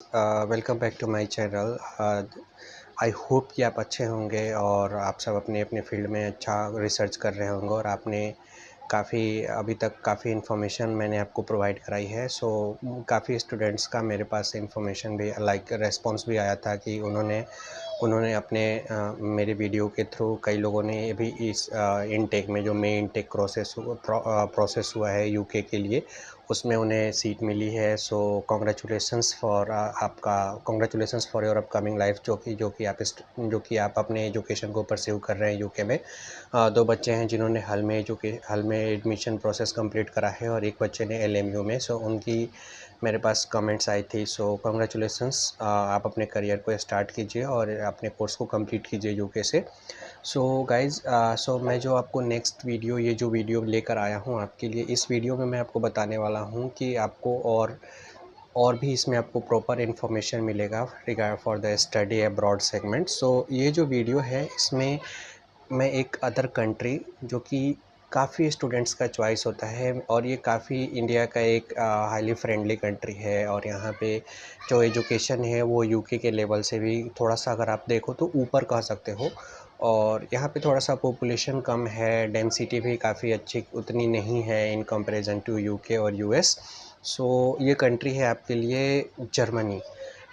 Welcome back to my channel. I hope कि आप अच्छे होंगे और आप सब अपने अपने फील्ड में अच्छा रिसर्च कर रहे होंगे और आपने अभी तक काफ़ी इन्फॉर्मेशन मैंने आपको प्रोवाइड कराई है। सो काफ़ी स्टूडेंट्स का मेरे पास इन्फॉर्मेशन भी लाइक रेस्पॉन्स भी आया था कि उन्होंने उन्होंने अपने मेरे वीडियो के थ्रू कई लोगों ने भी इस इनटेक में जो मेन इनटेक प्रोसेस हुआ है यूके के लिए, उसमें उन्हें सीट मिली है। So congratulations for your upcoming life, जो कि आप अपने एजुकेशन को परस्यू कर रहे हैं यूके में। दो बच्चे हैं जिन्होंने हाल में एडमिशन प्रोसेस कंप्लीट करा है और एक बच्चे ने एलएमयू में। सो उनकी मेरे पास कमेंट्स आई थी। सो कॉन्ग्रेचुलेसन्स, आप अपने करियर को स्टार्ट कीजिए और अपने कोर्स को कंप्लीट कीजिए यूके से। सो गाइज़, मैं जो आपको नेक्स्ट वीडियो ये जो वीडियो लेकर आया हूँ आपके लिए, इस वीडियो में मैं आपको बताने वाला हूँ कि आपको और भी इसमें आपको प्रॉपर इन्फॉर्मेशन मिलेगा regard for the study abroad segment. So ये जो वीडियो है इसमें मैं एक अदर कंट्री जो कि काफ़ी स्टूडेंट्स का चॉइस होता है और ये काफ़ी इंडिया का एक हाईली फ्रेंडली कंट्री है और यहाँ पे जो एजुकेशन है वो यूके के लेवल से भी थोड़ा सा अगर आप देखो तो ऊपर कह सकते हो। और यहाँ पे थोड़ा सा पॉपुलेशन कम है, डेंसिटी भी काफ़ी अच्छी उतनी नहीं है इन कंपैरिजन टू यूके और यूएस। सो ये कंट्री है आपके लिए जर्मनी।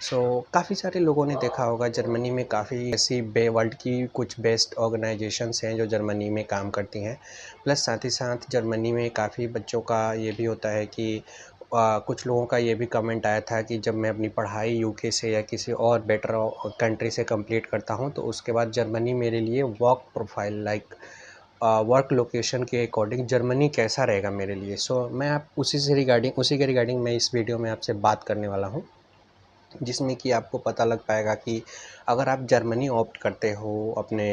सो काफ़ी सारे लोगों ने देखा होगा जर्मनी में काफ़ी ऐसी वर्ल्ड की कुछ बेस्ट ऑर्गेनाइजेशंस हैं जो जर्मनी में काम करती हैं। प्लस साथ ही साथ जर्मनी में काफ़ी बच्चों का ये भी होता है कि कुछ लोगों का ये भी कमेंट आया था कि जब मैं अपनी पढ़ाई यूके से या किसी और बेटर कंट्री से कंप्लीट करता हूँ तो उसके बाद जर्मनी मेरे लिए work profile like work location के अकॉर्डिंग जर्मनी कैसा रहेगा मेरे लिए। सो मैं आप उसी के रिगार्डिंग मैं इस वीडियो में आपसे बात करने वाला हूँ, जिसमें कि आपको पता लग पाएगा कि अगर आप जर्मनी ऑप्ट करते हो अपने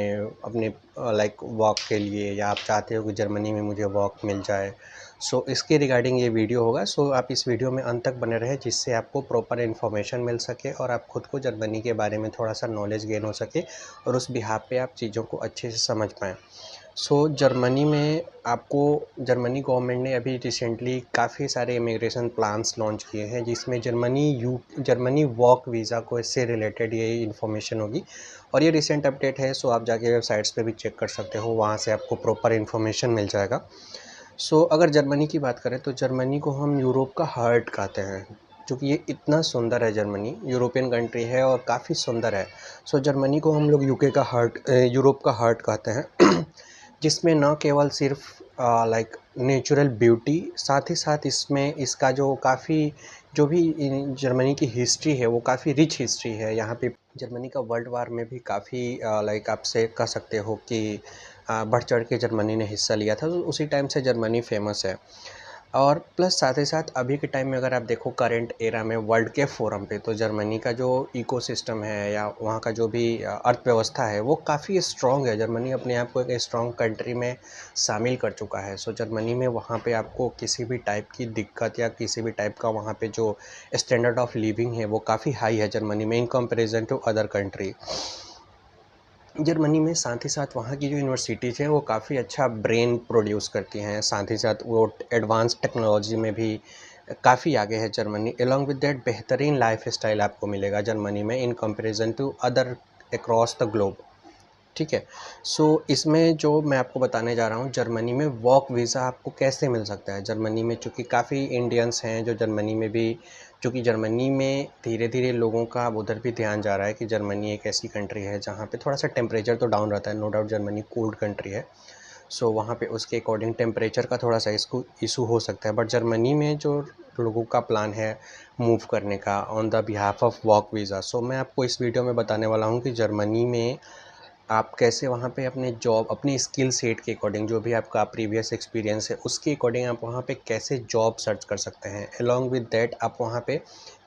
अपने लाइक वर्क के लिए, या आप चाहते हो कि जर्मनी में मुझे वर्क मिल जाए, सो इसके रिगार्डिंग ये वीडियो होगा। सो आप इस वीडियो में अंत तक बने रहें जिससे आपको प्रॉपर इन्फॉर्मेशन मिल सके और आप खुद को जर्मनी के बारे में थोड़ा सा नॉलेज गेन हो सके और उस बिहाफ पे आप चीज़ों को अच्छे से समझ पाएँ। सो जर्मनी में आपको जर्मनी गवर्नमेंट ने अभी रिसेंटली काफ़ी सारे इमिग्रेशन प्लान्स लॉन्च किए हैं जिसमें जर्मनी वर्क वीज़ा को इससे रिलेटेड ये इन्फॉर्मेशन होगी और ये रिसेंट अपडेट है। सो आप जाके वेबसाइट्स पे भी चेक कर सकते हो, वहाँ से आपको प्रॉपर इन्फॉर्मेशन मिल जाएगा। सो अगर जर्मनी की बात करें तो जर्मनी को हम यूरोप का हार्ट कहते हैं, क्योंकि ये इतना सुंदर है। जर्मनी यूरोपियन कंट्री है और काफ़ी सुंदर है। सो जर्मनी को हम लोग यूरोप का हार्ट कहते हैं जिसमें न केवल सिर्फ लाइक नेचुरल ब्यूटी, साथ ही साथ इसमें इसका जो भी जर्मनी की हिस्ट्री है वो काफ़ी रिच हिस्ट्री है। यहाँ पे जर्मनी का वर्ल्ड वार में भी काफ़ी लाइक आपसे कह सकते हो कि बढ़ चढ़ के जर्मनी ने हिस्सा लिया था, तो उसी टाइम से जर्मनी फेमस है। और प्लस साथ ही साथ अभी के टाइम में अगर आप देखो करंट एरा में वर्ल्ड के फोरम पे, तो जर्मनी का जो इकोसिस्टम है या वहाँ का जो भी अर्थव्यवस्था है वो काफ़ी स्ट्रॉन्ग है। जर्मनी अपने आप को एक स्ट्रॉन्ग कंट्री में शामिल कर चुका है। सो जर्मनी में वहाँ पे आपको किसी भी टाइप की दिक्कत या किसी भी टाइप का वहाँ पे जो स्टैंडर्ड ऑफ लिविंग है वो काफ़ी हाई है जर्मनी में in comparison to other country. Germany में साथ ही साथ वहाँ की जो यूनिवर्सिटीज़ हैं वो काफ़ी अच्छा ब्रेन प्रोड्यूस करती हैं, साथ ही साथ वो एडवांस टेक्नोलॉजी में भी काफ़ी आगे है जर्मनी। अलॉन्ग विद दैट बेहतरीन लाइफ स्टाइल आपको मिलेगा जर्मनी में in comparison to other across the globe. ठीक है। सो इसमें जो मैं आपको बताने जा रहा हूँ, जर्मनी में वर्क वीज़ा आपको कैसे मिल सकता है। जर्मनी में चूँकि काफ़ी इंडियंस हैं जो जर्मनी में भी, चूँकि जर्मनी में धीरे धीरे लोगों का अब उधर भी ध्यान जा रहा है कि जर्मनी एक ऐसी कंट्री है जहाँ पे थोड़ा सा टेम्परेचर तो डाउन रहता है। No doubt Germany cold country है। सो वहाँ पे उसके अकॉर्डिंग टेम्परेचर का थोड़ा सा इसको इशू हो सकता है, बट जर्मनी में जो लोगों का प्लान है मूव करने का on the behalf of work visa, so मैं आपको इस वीडियो में बताने वाला हूँ कि जर्मनी में आप कैसे वहाँ पे अपने जॉब, अपनी स्किल सेट के अकॉर्डिंग, जो भी आपका प्रीवियस एक्सपीरियंस है उसके अकॉर्डिंग आप वहाँ पे कैसे जॉब सर्च कर सकते हैं। अलॉन्ग विद दैट आप वहाँ पे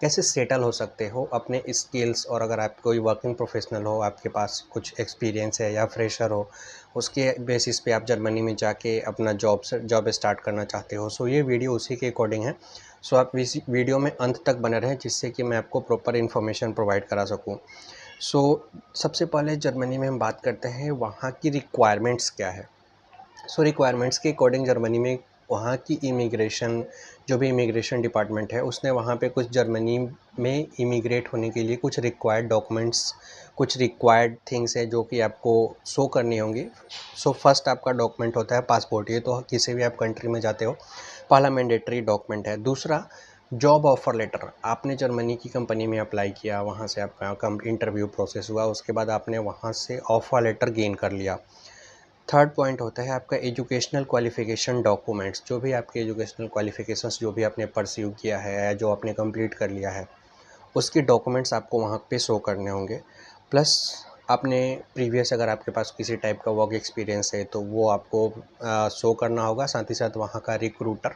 कैसे सेटल हो सकते हो अपने स्किल्स, और अगर आप कोई वर्किंग प्रोफेशनल हो, आपके पास कुछ एक्सपीरियंस है या फ्रेशर हो, उसके बेसिस पे आप जर्मनी में जाके अपना जॉब स्टार्ट करना चाहते हो। सो ये वीडियो उसी के अकॉर्डिंग है। सो आप इस वीडियो में अंत तक बने रहें जिससे कि मैं आपको प्रॉपर इन्फॉर्मेशन प्रोवाइड करा सकूँ। सो सबसे पहले जर्मनी में हम बात करते हैं वहाँ की रिक्वायरमेंट्स क्या है। सो रिक्वायरमेंट्स के अकॉर्डिंग जर्मनी में वहाँ की इमिग्रेशन जो भी इमिग्रेशन डिपार्टमेंट है उसने वहाँ पे कुछ जर्मनी में इमिग्रेट होने के लिए कुछ रिक्वायर्ड डॉक्यूमेंट्स, कुछ रिक्वायर्ड थिंग्स है जो कि आपको शो करनी होंगी। सो फर्स्ट आपका डॉक्यूमेंट होता है पासपोर्ट, ये तो किसी भी आप कंट्री में जाते हो पहला मैंडेटरी डॉक्यूमेंट है। दूसरा जॉब ऑफ़र लेटर, आपने जर्मनी की कंपनी में अप्लाई किया, वहाँ से आपका कम इंटरव्यू प्रोसेस हुआ, उसके बाद आपने वहाँ से ऑफ़र लेटर गेन कर लिया। थर्ड पॉइंट होता है आपका एजुकेशनल क्वालिफ़िकेशन डॉक्यूमेंट्स, जो भी आपके एजुकेशनल क्वालिफ़िकेशंस जो भी आपने परस्यू किया है, जो आपने कंप्लीट कर लिया है, उसके डॉक्यूमेंट्स आपको वहाँ पे शो करने होंगे। प्लस आपने प्रीवियस अगर आपके पास किसी टाइप का वर्क एक्सपीरियंस है तो वो आपको शो करना होगा। साथ ही साथ वहाँ का रिक्रूटर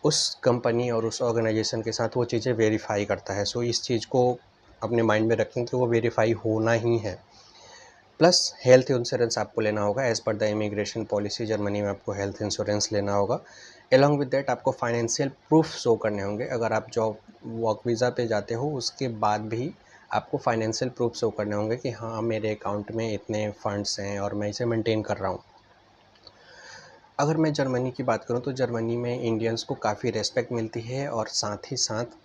उस कंपनी और उस ऑर्गेनाइजेशन के साथ वो चीज़ें वेरीफाई करता है। सो इस चीज़ को अपने माइंड में रखें कि वो वेरीफाई होना ही है। प्लस हेल्थ इंश्योरेंस आपको लेना होगा, as per the immigration policy Germany में आपको हेल्थ इंश्योरेंस लेना होगा। अलॉन्ग विद दैट आपको फाइनेंशियल प्रूफ शो करने होंगे। अगर आप जॉब वर्क वीज़ा पे जाते हो उसके बाद भी आपको फाइनेंशियल प्रूफ शो करने होंगे कि हाँ, मेरे अकाउंट में इतने फंड्स हैं और मैं इसे मेंटेन कर रहा हूँ। अगर मैं जर्मनी की बात करूँ तो जर्मनी में इंडियंस को काफ़ी रिस्पेक्ट मिलती है और साथ ही साथ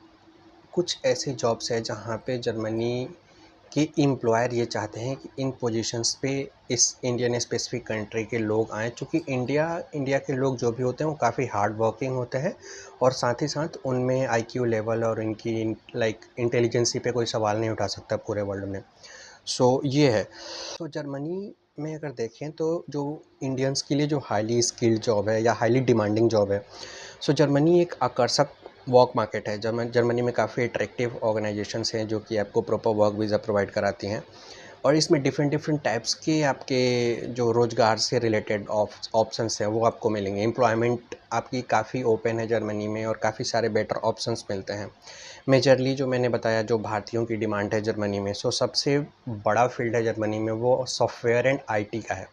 कुछ ऐसी जॉब्स हैं जहाँ पे जर्मनी कि एम्प्लॉयर ये चाहते हैं कि इन पोजीशंस पे इस इंडियन स्पेसिफिक कंट्री के लोग आएँ, चूँकि इंडिया के लोग जो भी होते हैं वो काफ़ी हार्ड वर्किंग होते हैं और साथ ही साथ उनमें आईक्यू लेवल और इनकी लाइक इंटेलिजेंसी पे कोई सवाल नहीं उठा सकता पूरे वर्ल्ड में। सो ये है। तो जर्मनी में अगर देखें तो जो इंडियंस के लिए जो हाईली स्किल्ड जॉब है या हाईली डिमांडिंग जॉब है, सो जर्मनी एक आकर्षक वर्क मार्केट है। जर्मनी में काफ़ी अट्रैक्टिव ऑर्गेनाइजेशंस हैं जो कि आपको प्रॉपर वर्क वीज़ा प्रोवाइड कराती हैं और इसमें डिफरेंट डिफरेंट टाइप्स के आपके जो रोज़गार से रिलेटेड ऑप्शंस हैं वो आपको मिलेंगे। एम्प्लॉयमेंट आपकी काफ़ी ओपन है जर्मनी में और काफ़ी सारे बेटर ऑप्शंस मिलते हैं। मेजरली जो मैंने बताया जो भारतीयों की डिमांड है जर्मनी में, सो सबसे बड़ा फील्ड है जर्मनी में वो सॉफ्टवेयर एंड आईटी का है।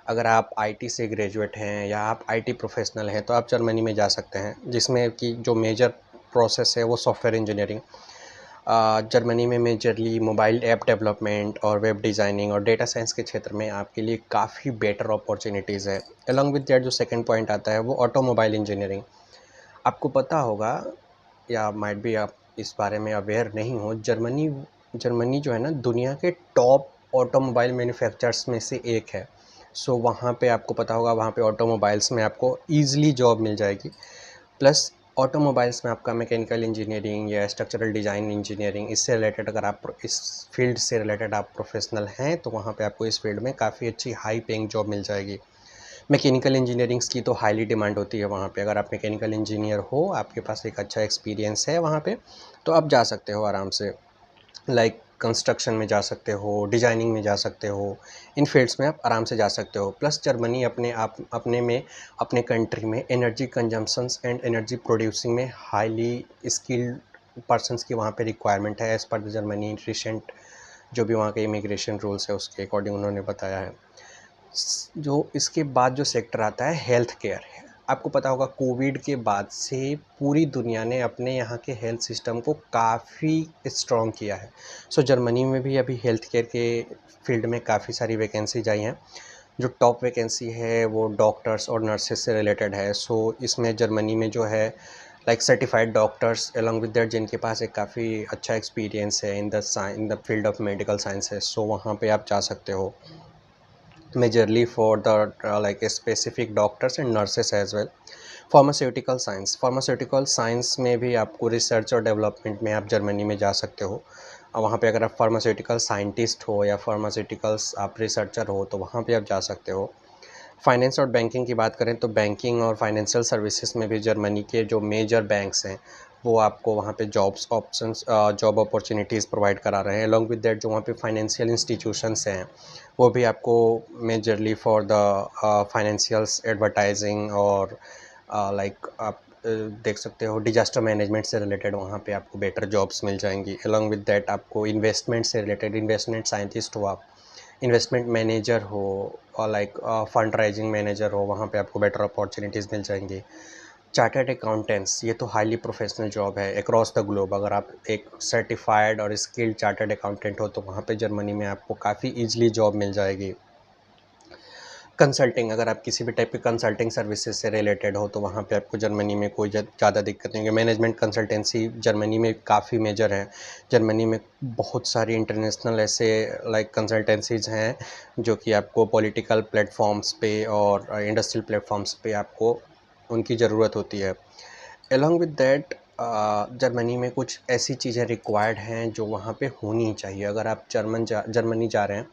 अगर आप आईटी से ग्रेजुएट हैं या आप आईटी प्रोफेशनल हैं तो आप जर्मनी में जा सकते हैं, जिसमें कि जो मेजर प्रोसेस है वो सॉफ्टवेयर इंजीनियरिंग। जर्मनी में मेजरली मोबाइल ऐप डेवलपमेंट और वेब डिज़ाइनिंग और डेटा साइंस के क्षेत्र में आपके लिए काफ़ी बेटर अपॉर्चुनिटीज़ है। अलॉन्ग विद दैट जो सेकंड पॉइंट आता है वो ऑटोमोबाइल इंजीनियरिंग। आपको पता होगा या माइट बी आप इस बारे में अवेयर नहीं हो, जर्मनी जो है ना दुनिया के टॉप ऑटोमोबाइल मैन्युफैक्चरर्स में से एक है। सो वहाँ पे आपको पता होगा वहाँ पे ऑटोमोबाइल्स में आपको ईज़िली जॉब मिल जाएगी। प्लस ऑटोमोबाइल्स में आपका मैकेनिकल इंजीनियरिंग या स्ट्रक्चरल डिज़ाइन इंजीनियरिंग इससे रिलेटेड अगर आप इस फील्ड से रिलेटेड आप प्रोफेशनल हैं तो वहाँ पे आपको इस फील्ड में काफ़ी अच्छी हाई पेइंग जॉब मिल जाएगी। मैकेनिकल इंजीनियरिंग्स की तो हाईली डिमांड होती है वहाँ पे। अगर आप मैकेनिकल इंजीनियर हो, आपके पास एक अच्छा एक्सपीरियंस है वहाँ पे, तो आप जा सकते हो आराम से। लाइक कंस्ट्रक्शन में जा सकते हो, डिज़ाइनिंग में जा सकते हो, इन फील्ड्स में आप आराम से जा सकते हो। प्लस जर्मनी अपने कंट्री में energy consumptions and energy producing में हाईली स्किल्ड पर्सन्स की वहाँ पे रिक्वायरमेंट है, as per the Germany recent जो भी वहाँ के इमिग्रेशन रूल्स है उसके अकॉर्डिंग उन्होंने बताया है। जो इसके बाद जो सेक्टर आता है हेल्थ केयर है। आपको पता होगा कोविड के बाद से पूरी दुनिया ने अपने यहाँ के हेल्थ सिस्टम को काफ़ी स्ट्रॉन्ग किया है। सो जर्मनी में भी अभी हेल्थ केयर के फील्ड में काफ़ी सारी वैकेंसीज आई हैं। जो टॉप वैकेंसी है वो डॉक्टर्स और नर्सेस से रिलेटेड है। सो इसमें जर्मनी में जो है like certified doctors along with that जिनके पास एक काफ़ी अच्छा एक्सपीरियंस है in the field of medical sciences, so वहाँ पे आप जा सकते हो। Majorly for the like specific doctors and nurses as well. Pharmaceutical science में भी आपको रिसर्च और डेवलपमेंट में आप जर्मनी में जा सकते हो। वहाँ पे अगर आप फार्मास्यूटिकल साइंटिस्ट हो या फार्मास्यूटिकल्स आप रिसर्चर हो तो वहाँ पे आप जा सकते हो। फाइनेंस और बैंकिंग की बात करें तो बैंकिंग और फाइनेंशियल सर्विसेज में भी जर्मनी के जो मेजर बैंक्स हैं वो आपको वहाँ पे जॉब अपॉर्चुनिटीज़ प्रोवाइड करा रहे हैं। अलॉन्ग विद दैट जो वहाँ पे फाइनेंशियल इंस्टीट्यूशंस हैं वो भी आपको majorly for the financials advertising और लाइक आप देख सकते हो डिजास्टर मैनेजमेंट से रिलेटेड वहाँ पे आपको बेटर जॉब्स मिल जाएंगी। अलॉन्ग विद दैट आपको इन्वेस्टमेंट से रिलेटेड इन्वेस्टमेंट साइंटिस्ट हो आप, इन्वेस्टमेंट मैनेजर हो और लाइक फंड राइजिंग मैनेजर हो, वहाँ पे आपको बेटर अपॉर्चुनिटीज़ मिल जाएंगी। चार्टर्ड अकाउंटेंट्स ये तो हाईली प्रोफेशनल जॉब है अक्रॉस द ग्लोब। अगर आप एक सर्टिफाइड और स्किल्ड चार्टर्ड अकाउंटेंट हो तो वहाँ पे जर्मनी में आपको काफ़ी ईजिली जॉब मिल जाएगी। कंसल्टिंग, अगर आप किसी भी टाइप की कंसल्टिंग सर्विसेज से रिलेटेड हो तो वहाँ पे आपको जर्मनी में कोई ज़्यादा दिक्कत नहीं होगी। मैनेजमेंट कंसल्टेंसी जर्मनी में काफ़ी मेजर है। जर्मनी में बहुत सारी इंटरनेशनल ऐसे लाइक कंसल्टेंसीज़ हैं जो कि आपको पॉलिटिकल प्लेटफॉर्म्स पे और इंडस्ट्रियल प्लेटफॉर्म्स पे आपको उनकी ज़रूरत होती है। अलॉन्ग विद दैट जर्मनी में कुछ ऐसी चीज़ें रिक्वायर्ड हैं जो वहाँ पे होनी चाहिए। अगर आप जर्मनी जा रहे हैं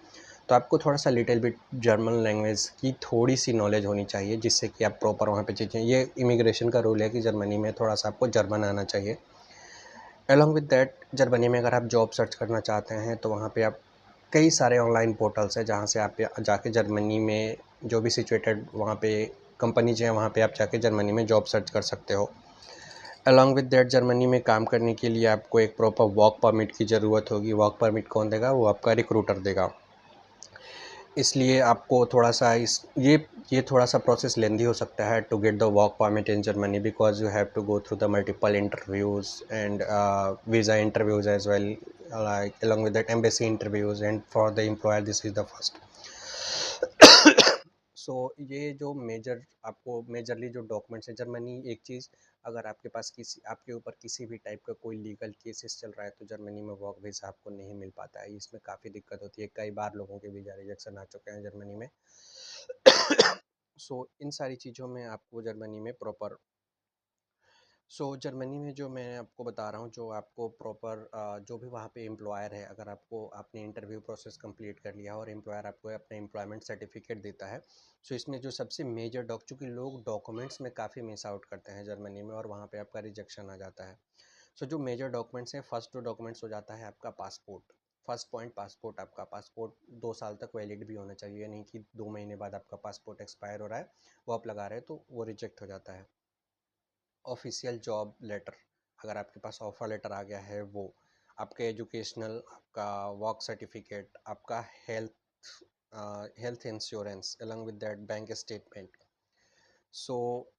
तो आपको थोड़ा सा लिटिल बिट जर्मन लैंग्वेज की थोड़ी सी नॉलेज होनी चाहिए, जिससे कि आप प्रॉपर वहाँ पे चीज़ें, ये इमिग्रेशन का रूल है कि जर्मनी में थोड़ा सा आपको जर्मन आना चाहिए। अलॉन्ग विद दैट जर्मनी में अगर आप जॉब सर्च करना चाहते हैं तो वहाँ पे आप कई सारे ऑनलाइन पोर्टल्स हैं जहाँ से आप जाके जर्मनी में जो भी सिचुएटेड वहाँ पे कंपनीज हैं वहाँ पे आप जाके जर्मनी में जॉब सर्च कर सकते हो। अलॉन्ग विद दैट जर्मनी में काम करने के लिए आपको एक प्रॉपर वर्क परमिट की ज़रूरत होगी। वर्क परमिट कौन देगा? वो आपका रिक्रूटर देगा। इसलिए आपको थोड़ा सा ये थोड़ा सा प्रोसेस लेंदी हो सकता है to get the work permit in Germany, because you have to go through the multiple interviews and visa interviews as well, like along with that embassy interviews, and for the employer this is the first। सो ये जो major आपको majorly जो documents है Germany, एक चीज़, अगर आपके पास किसी आपके ऊपर किसी भी टाइप का कोई लीगल केसेस चल रहा है तो जर्मनी में वर्क वीज़ा आपको नहीं मिल पाता है। इसमें काफ़ी दिक्कत होती है, कई बार लोगों के वीज़ा रिजेक्शन आ चुके हैं जर्मनी में। सो इन सारी चीज़ों में आपको जर्मनी में प्रॉपर, जर्मनी में जो मैं आपको बता रहा हूँ, जो आपको प्रॉपर जो भी वहाँ पे एम्प्लॉयर है, अगर आपने इंटरव्यू प्रोसेस कंप्लीट कर लिया और एम्प्लॉयर आपको अपना एम्प्लॉयमेंट सर्टिफिकेट देता है। सो इसमें जो सबसे मेजर चूँकि लोग डॉक्यूमेंट्स में काफ़ी मिस आउट करते हैं जर्मनी में और वहाँ पे आपका रिजेक्शन आ जाता है। जो मेजर डॉक्यूमेंट्स हैं, फर्स्ट जो डॉक्यूमेंट्स हो जाता है आपका पासपोर्ट। फर्स्ट पॉइंट पासपोर्ट, आपका पासपोर्ट 2 साल तक वैलिड भी होना चाहिए, नहीं कि 2 महीने बाद आपका पासपोर्ट एक्सपायर हो रहा है वो आप लगा रहे हैं तो वो रिजेक्ट हो जाता है। ऑफिशियल जॉब लेटर, अगर आपके पास ऑफर लेटर आ गया है वो, आपका एजुकेशनल, आपका वर्क सर्टिफिकेट, आपका health insurance, along with that bank statement. So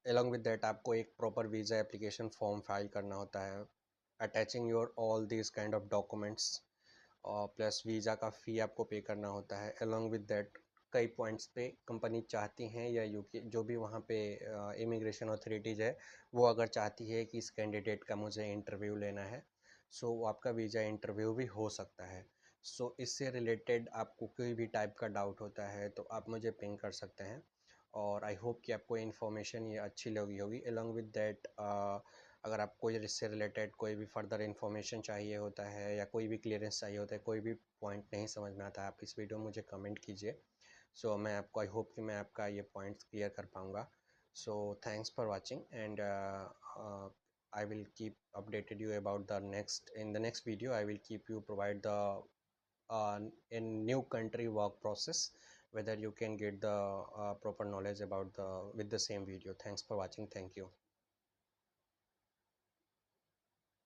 along with that आपको एक proper visa application form file करना होता है, attaching your all this kind of documents, और प्लस वीज़ा का फ़ी आपको पे करना होता है। अलॉन्ग विद दैट कई पॉइंट्स पे कंपनी चाहती हैं, या यूके जो भी वहाँ पे इमिग्रेशन अथॉरिटीज़ है, वो अगर चाहती है कि इस कैंडिडेट का मुझे इंटरव्यू लेना है, सो वो आपका वीज़ा इंटरव्यू भी हो सकता है। सो इससे रिलेटेड आपको कोई भी टाइप का डाउट होता है तो आप मुझे पिंग कर सकते हैं, और आई होप कि आपको इन्फॉर्मेशन ये अच्छी लगी होगी। अलॉन्ग विद दैट अगर आपको इससे रिलेटेड कोई भी फर्दर इन्फॉर्मेशन चाहिए होता है या कोई भी क्लियरेंस चाहिए होता है, कोई भी पॉइंट नहीं समझ में आता है, आप इस वीडियो में मुझे कमेंट कीजिए। मैं आपको आई होप कि मैं आपका ये पॉइंट्स क्लियर कर पाऊँगा। Thanks for watching, and I will keep updated you about the next in the next video. I will keep you provide the uh, in new country work process, whether you can get the proper knowledge about the with the same video. Thanks for watching. Thank you.